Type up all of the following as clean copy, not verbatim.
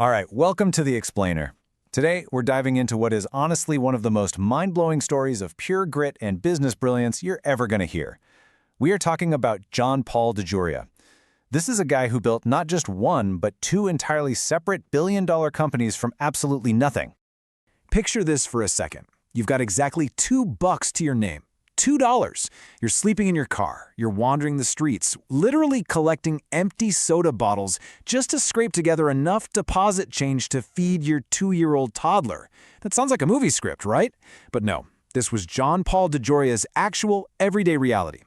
All right, welcome to The Explainer. Today, we're diving into what is honestly one of the most mind-blowing stories of pure grit and business brilliance you're ever going to hear. We are talking about Paul DeJoria. This is a guy who built not just one, but two entirely separate billion-dollar companies from absolutely nothing. Picture this for a second. You've got exactly $2 to your name. $2. You're sleeping in your car, you're wandering the streets, literally collecting empty soda bottles just to scrape together enough deposit change to feed your 2-year-old toddler. That sounds like a movie script, right? But no, this was Paul DeJoria's actual everyday reality.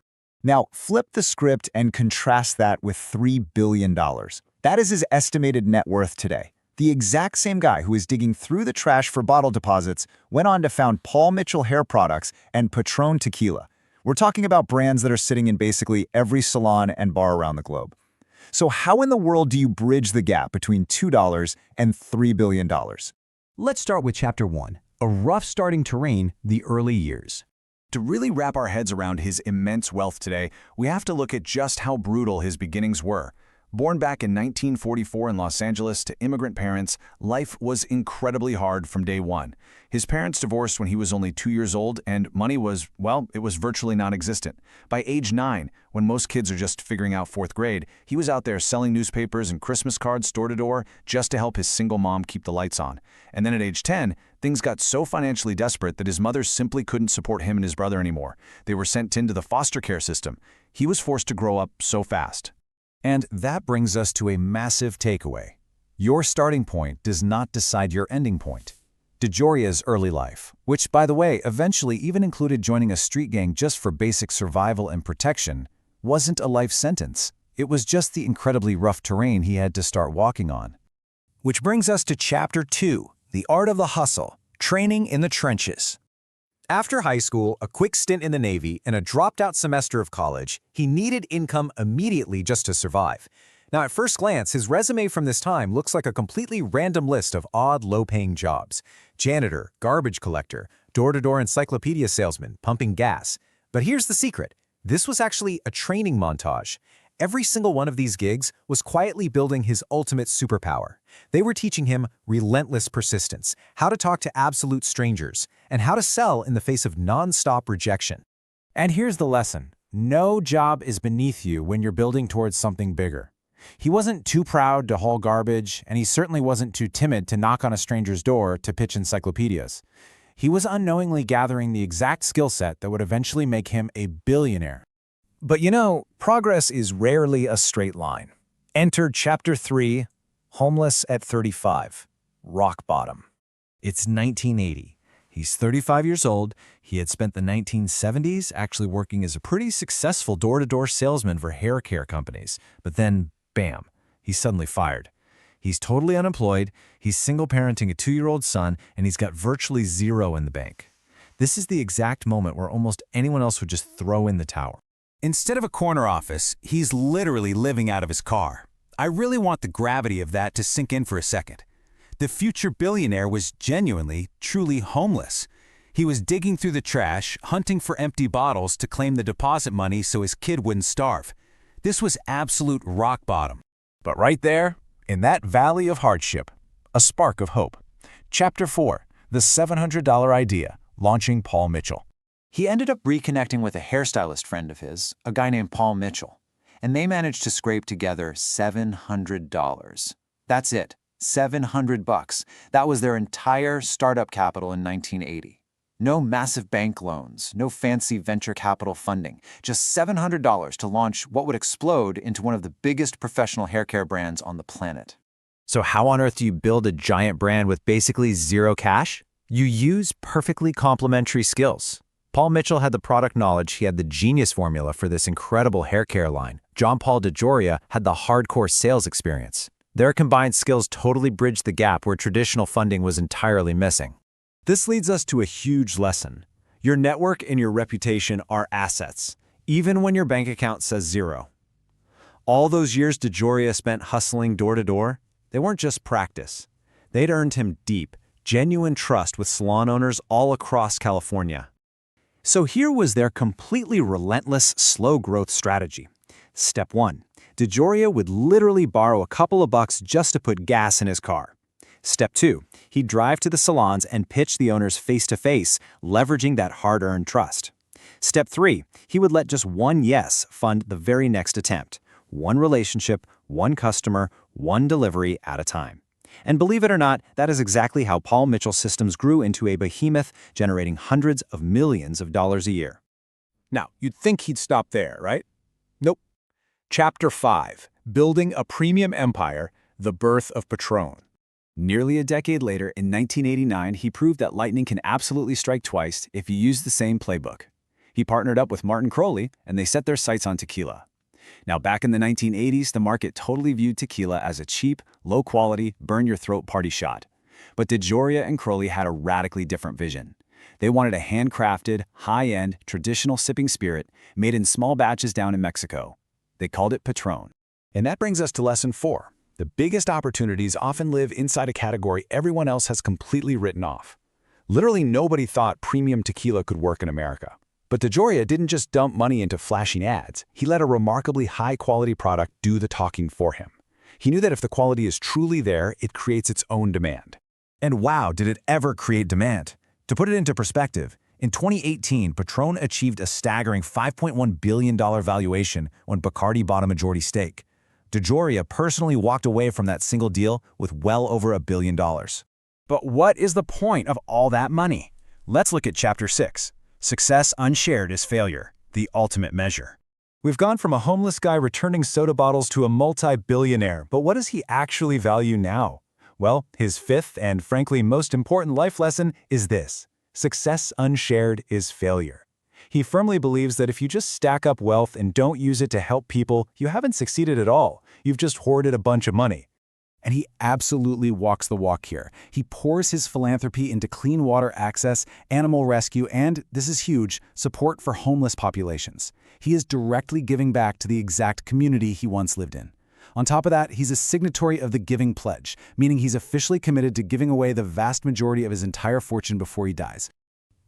Now, flip the script and contrast that with $3 billion. That is his estimated net worth today. The exact same guy who is digging through the trash for bottle deposits went on to found Paul Mitchell Hair Products and Patrón Tequila. We're talking about brands that are sitting in basically every salon and bar around the globe. So how in the world do you bridge the gap between $2 and $3 billion? Let's start with Chapter 1, a rough starting terrain, the early years. To really wrap our heads around his immense wealth today, we have to look at just how brutal his beginnings were. Born back in 1944 in Los Angeles to immigrant parents, life was incredibly hard from day one. His parents divorced when he was only 2 years old, and money was, well, it was virtually non-existent. By age 9, when most kids are just figuring out 4th grade, he was out there selling newspapers and Christmas cards door to door just to help his single mom keep the lights on. And then at age 10, things got so financially desperate that his mother simply couldn't support him and his brother anymore. They were sent into the foster care system. He was forced to grow up so fast. And that brings us to a massive takeaway. Your starting point does not decide your ending point. DeJoria's early life, which, by the way, eventually even included joining a street gang just for basic survival and protection, wasn't a life sentence. It was just the incredibly rough terrain he had to start walking on. Which brings us to Chapter 2, The Art of the Hustle, Training in the Trenches. After high school, a quick stint in the Navy, and a dropped-out semester of college, he needed income immediately just to survive. Now, at first glance, his resume from this time looks like a completely random list of odd, low-paying jobs. Janitor, garbage collector, door-to-door encyclopedia salesman, pumping gas. But here's the secret. This was actually a training montage. Every single one of these gigs was quietly building his ultimate superpower. They were teaching him relentless persistence, how to talk to absolute strangers, and how to sell in the face of non-stop rejection. And here's the lesson. No job is beneath you when you're building towards something bigger. He wasn't too proud to haul garbage, and he certainly wasn't too timid to knock on a stranger's door to pitch encyclopedias. He was unknowingly gathering the exact skill set that would eventually make him a billionaire. But you know, progress is rarely a straight line. Enter Chapter 3, Homeless at 35, Rock Bottom. It's 1980. He's 35 years old. He had spent the 1970s actually working as a pretty successful door-to-door salesman for hair care companies. But then, bam, he's suddenly fired. He's totally unemployed, he's single-parenting a 2-year-old son, and he's got virtually zero in the bank. This is the exact moment where almost anyone else would just throw in the towel. Instead of a corner office, he's literally living out of his car. I really want the gravity of that to sink in for a second. The future billionaire was genuinely, truly homeless. He was digging through the trash, hunting for empty bottles to claim the deposit money so his kid wouldn't starve. This was absolute rock bottom. But right there, in that valley of hardship, a spark of hope. Chapter 4, The $700 Idea, Launching Paul Mitchell. He ended up reconnecting with a hairstylist friend of his, a guy named Paul Mitchell, and they managed to scrape together $700. That's it, $700. That was their entire startup capital in 1980. No massive bank loans, no fancy venture capital funding, just $700 to launch what would explode into one of the biggest professional hair care brands on the planet. So how on earth do you build a giant brand with basically zero cash? You use perfectly complementary skills. Paul Mitchell had the product knowledge, he had the genius formula for this incredible hair care line. Paul DeJoria had the hardcore sales experience. Their combined skills totally bridged the gap where traditional funding was entirely missing. This leads us to a huge lesson. Your network and your reputation are assets, even when your bank account says zero. All those years DeJoria spent hustling door to door, they weren't just practice. They'd earned him deep, genuine trust with salon owners all across California. So here was their completely relentless, slow-growth strategy. Step 1. DeJoria would literally borrow a couple of bucks just to put gas in his car. Step 2. He'd drive to the salons and pitch the owners face-to-face, leveraging that hard-earned trust. Step 3. He would let just one yes fund the very next attempt. One relationship, one customer, one delivery at a time. And believe it or not, that is exactly how Paul Mitchell's systems grew into a behemoth, generating hundreds of millions of dollars a year. Now, you'd think he'd stop there, right? Nope. Chapter 5. Building a Premium Empire, The Birth of Patrón. Nearly a decade later, in 1989, he proved that lightning can absolutely strike twice if you use the same playbook. He partnered up with Martin Crowley, and they set their sights on tequila. Now, back in the 1980s, the market totally viewed tequila as a cheap, low-quality, burn-your-throat party shot. But DeJoria and Crowley had a radically different vision. They wanted a handcrafted, high-end, traditional sipping spirit made in small batches down in Mexico. They called it Patrón. And that brings us to Lesson 4. The biggest opportunities often live inside a category everyone else has completely written off. Literally nobody thought premium tequila could work in America. But DeJoria didn't just dump money into flashing ads. He let a remarkably high-quality product do the talking for him. He knew that if the quality is truly there, it creates its own demand. And wow, did it ever create demand. To put it into perspective, in 2018, Patrón achieved a staggering $5.1 billion valuation when Bacardi bought a majority stake. DeJoria personally walked away from that single deal with well over $1 billion. But what is the point of all that money? Let's look at Chapter 6. Success unshared is failure, the ultimate measure. We've gone from a homeless guy returning soda bottles to a multi-billionaire, but what does he actually value now? Well, his fifth and frankly most important life lesson is this: success unshared is failure. He firmly believes that if you just stack up wealth and don't use it to help people, you haven't succeeded at all. You've just hoarded a bunch of money. And he absolutely walks the walk here. He pours his philanthropy into clean water access, animal rescue, and, this is huge, support for homeless populations. He is directly giving back to the exact community he once lived in. On top of that, he's a signatory of the Giving Pledge, meaning he's officially committed to giving away the vast majority of his entire fortune before he dies.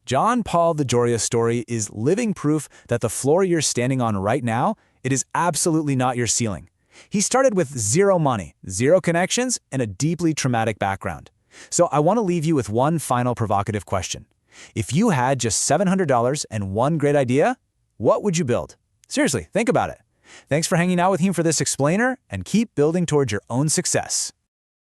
Paul DeJoria's story is living proof that the floor you're standing on right now, it is absolutely not your ceiling. He started with zero money, zero connections, and a deeply traumatic background. So I want to leave you with one final provocative question. If you had just $700 and one great idea, what would you build? Seriously, think about it. Thanks for hanging out with me for this explainer, and keep building towards your own success.